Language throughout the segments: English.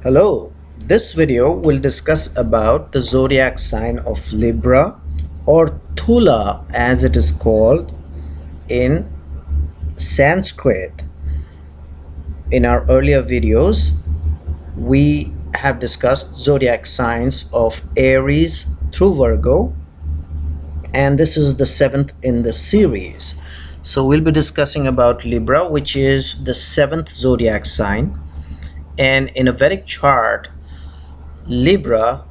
Hello, this video will discuss about the zodiac sign of Libra or Thula as it is called in Sanskrit. In our earlier videos, we have discussed zodiac signs of Aries through Virgo, and this is the seventh in the series. So we'll be discussing about Libra, which is the seventh zodiac sign. And in a Vedic chart, Libra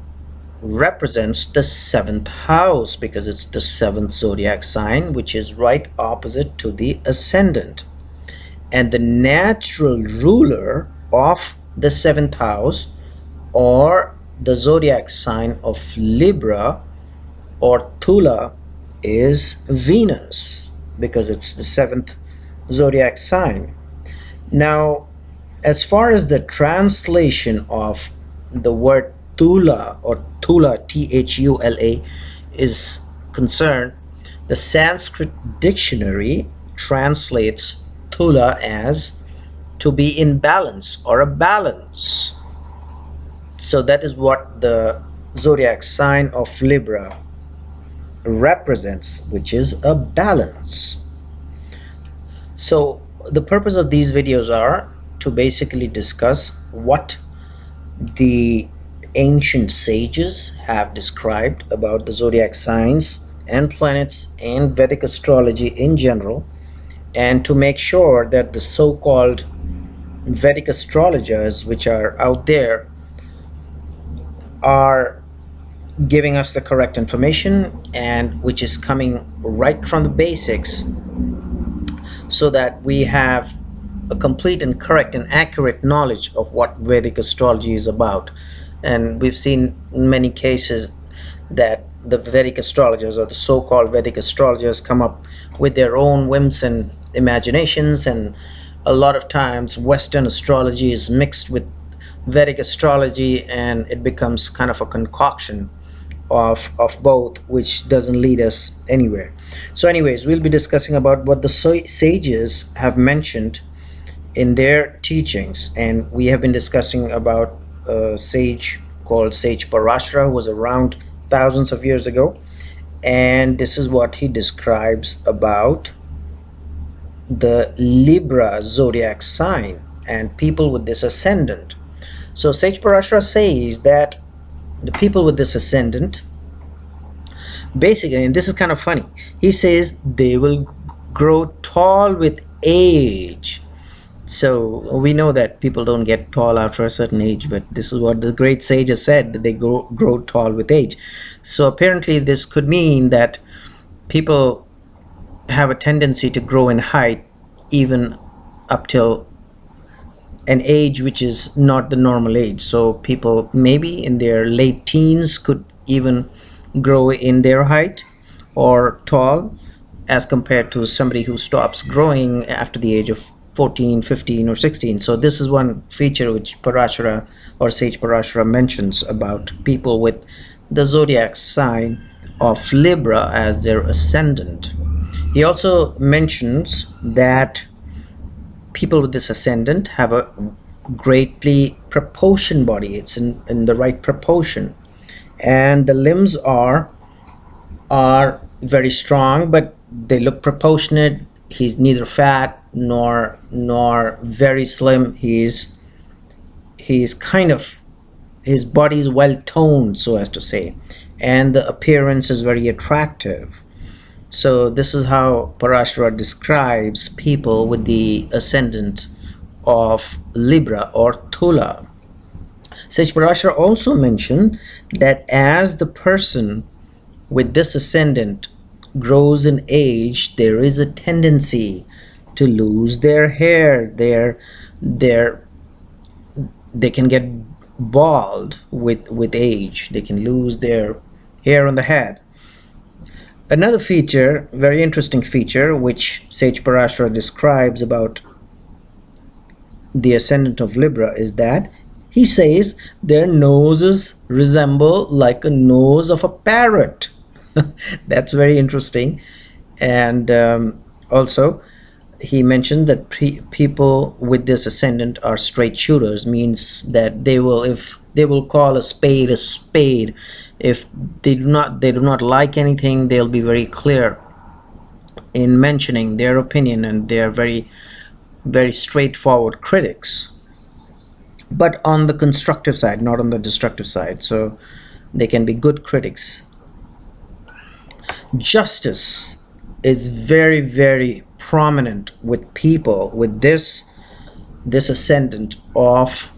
represents the seventh house because it's the seventh zodiac sign, which is right opposite to the ascendant. And the natural ruler of the seventh house or the zodiac sign of Libra or Tula is Venus because it's the seventh zodiac sign. Now, as far as the translation of the word Thula or Thula, Thula, is concerned, the Sanskrit dictionary translates Thula as to be in balance or a balance. So that is what the zodiac sign of Libra represents, which is a balance. So the purpose of these videos are to basically discuss what the ancient sages have described about the zodiac signs and planets and Vedic astrology in general, and to make sure that the so-called Vedic astrologers which are out there are giving us the correct information and which is coming right from the basics, so that we have a complete and correct and accurate knowledge of what Vedic astrology is about. And we've seen in many cases that the Vedic astrologers or the so-called Vedic astrologers come up with their own whims and imaginations, and a lot of times Western astrology is mixed with Vedic astrology and it becomes kind of a concoction of both, which doesn't lead us anywhere. So anyways, we'll be discussing about what the sages have mentioned in their teachings, and we have been discussing about a sage called Sage Parashara, who was around thousands of years ago, and this is what he describes about the Libra zodiac sign and people with this ascendant. So Sage Parashara says that the people with this ascendant, basically, and this is kind of funny, he says they will grow tall with age. So we know that people don't get tall after a certain age, but this is what the great sages said, that they grow tall with age. So apparently this could mean that people have a tendency to grow in height even up till an age which is not the normal age. So people maybe in their late teens could even grow in their height or tall, as compared to somebody who stops growing after the age of 14, 15, or 16. So this is one feature which Parashara or Sage Parashara mentions about people with the zodiac sign of Libra as their ascendant. He also mentions that people with this ascendant have a greatly proportioned body. It's in the right proportion, and the limbs are very strong, but they look proportionate. He's neither fat nor very slim. He's kind of, his body is well toned, so as to say, and the appearance is very attractive. So this is how Parashara describes people with the ascendant of Libra or Thula. Sage Parashara also mentioned that as the person with this ascendant grows in age, there is a tendency to lose their hair. They can get bald with age. They can lose their hair on the head. Another feature, very interesting feature, which Sage Parashara describes about the ascendant of Libra is that he says their noses resemble like a nose of a parrot. That's very interesting. And also he mentioned that people with this ascendant are straight shooters, means that they will call a spade a spade. If they do not like anything, they'll be very clear in mentioning their opinion, and they are very straightforward critics, but on the constructive side, not on the destructive side. So they can be good critics. Justice is very prominent with people with this ascendant of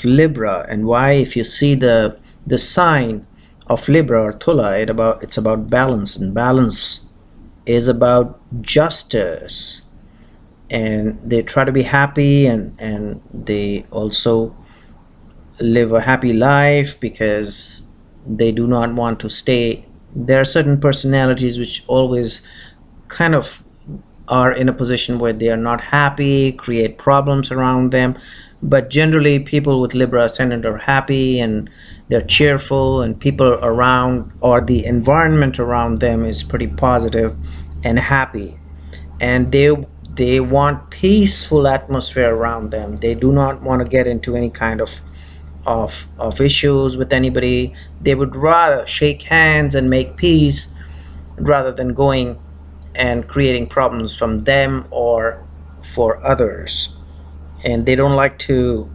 Libra. And why? If you see the sign of Libra or Thula, it's about balance, and balance is about justice. And they try to be happy, and they also live a happy life because they do not want to stay. There are certain personalities which always kind of are in a position where they are not happy, create problems around them. But generally, people with Libra ascendant are happy, and they're cheerful, and people around, or the environment around them, is pretty positive and happy. And they want peaceful atmosphere around them. They do not want to get into any kind of issues with anybody. They would rather shake hands and make peace rather than going and creating problems from them or for others. And they don't like to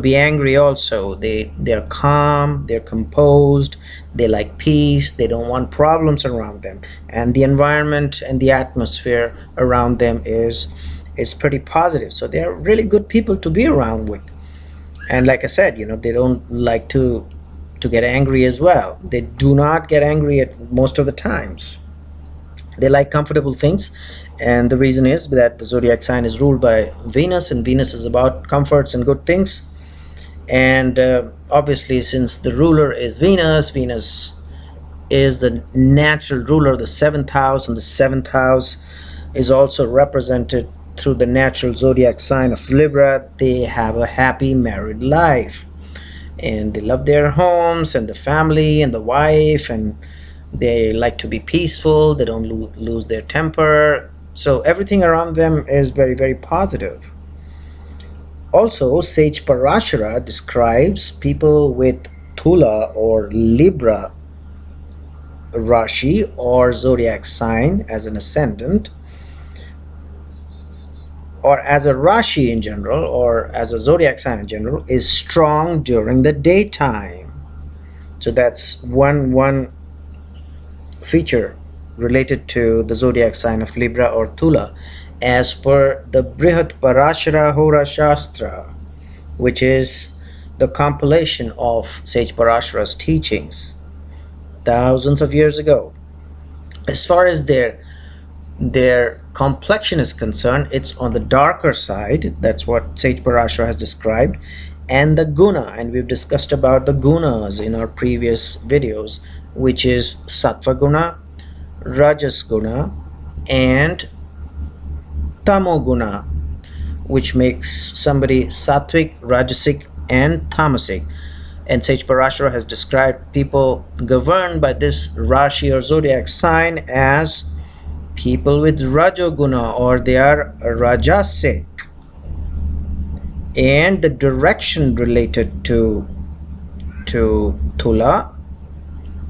be angry also. They're calm, they're composed, they like peace, they don't want problems around them. And the environment and the atmosphere around them is pretty positive. So they're really good people to be around with. And like I said, they don't like to get angry as well. They do not get angry at most of the times. They like comfortable things, and the reason is that the zodiac sign is ruled by Venus, and Venus is about comforts and good things. And obviously, since the ruler is Venus, Venus is the natural ruler of the seventh house, and the seventh house is also represented through the natural zodiac sign of Libra. They have a happy married life, and they love their homes and the family and the wife, and they like to be peaceful. They don't lose their temper. So everything around them is very positive. Also, Sage Parashara describes people with Tula or Libra Rashi or zodiac sign as an ascendant, or as a Rashi in general, or as a zodiac sign in general, is strong during the daytime. So that's one feature related to the zodiac sign of Libra or Tula, as per the Brihat Parashara Hora Shastra, which is the compilation of Sage Parashara's teachings thousands of years ago. As far as their complexion is concerned, it's on the darker side. That's what Sage Parashara has described. And the guna, and we've discussed about the gunas in our previous videos, which is Sattva guna, Rajas guna, and Tamo guna, which makes somebody sattvic, rajasic, and tamasic. And Sage Parashara has described people governed by this Rashi or zodiac sign as people with Rajoguna, or they are Rajasic. And the direction related to Tula,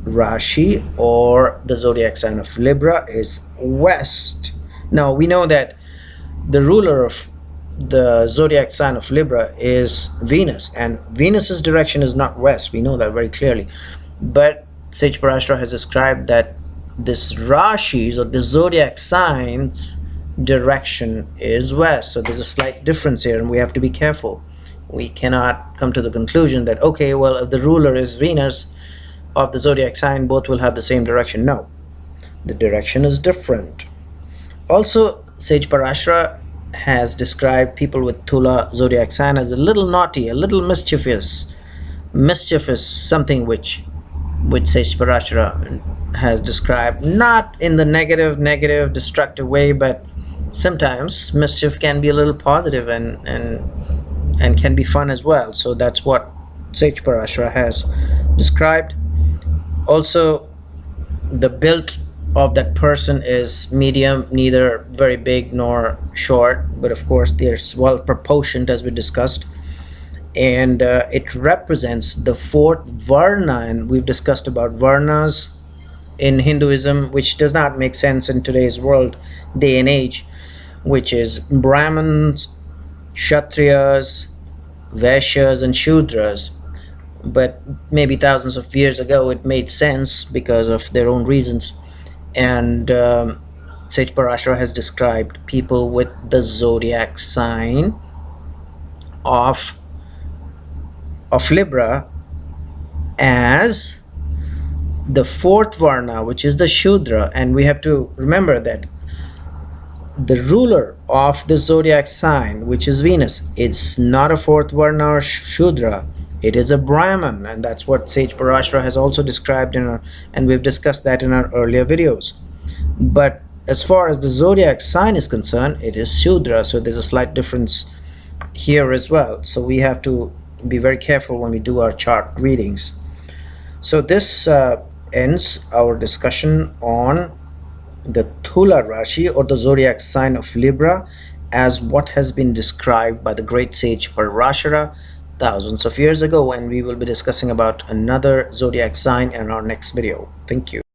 Rashi, or the zodiac sign of Libra is west. Now we know that the ruler of the zodiac sign of Libra is Venus, and Venus's direction is not west. We know that very clearly. But Sage Parashara has described that this Rashi's or the zodiac signs direction is west. So there's a slight difference here, and we have to be careful. We cannot come to the conclusion that, okay, well, if the ruler is Venus of the zodiac sign, both will have the same direction. No, the direction is different. Also, Sage Parashara has described people with Tula zodiac sign as a little naughty, a little mischievous. Mischievous, something which Sage Parashara has described, not in the negative, destructive way, but sometimes mischief can be a little positive and can be fun as well. So that's what Sage Parashara has described. Also, the build of that person is medium, neither very big nor short, but of course there's well proportioned as we discussed. And it represents the fourth varna, and we've discussed about varnas in Hinduism, which does not make sense in today's world, day and age, which is Brahmins, Kshatriyas, Vaishyas, and Shudras. But maybe thousands of years ago it made sense because of their own reasons. And Sage Parashara has described people with the zodiac sign of Libra as the fourth varna, which is the Shudra. And we have to remember that the ruler of the zodiac sign, which is Venus, it's not a fourth varna or Shudra, it is a Brahman. And that's what Sage Parashara has also described in our, and we've discussed that in our earlier videos. But as far as the zodiac sign is concerned, it is Shudra, so there's a slight difference here as well. So we have to be very careful when we do our chart readings. So this ends our discussion on the Thula Rashi, or the zodiac sign of Libra, as what has been described by the great sage Parashara thousands of years ago. And we will be discussing about another zodiac sign in our next video. Thank you.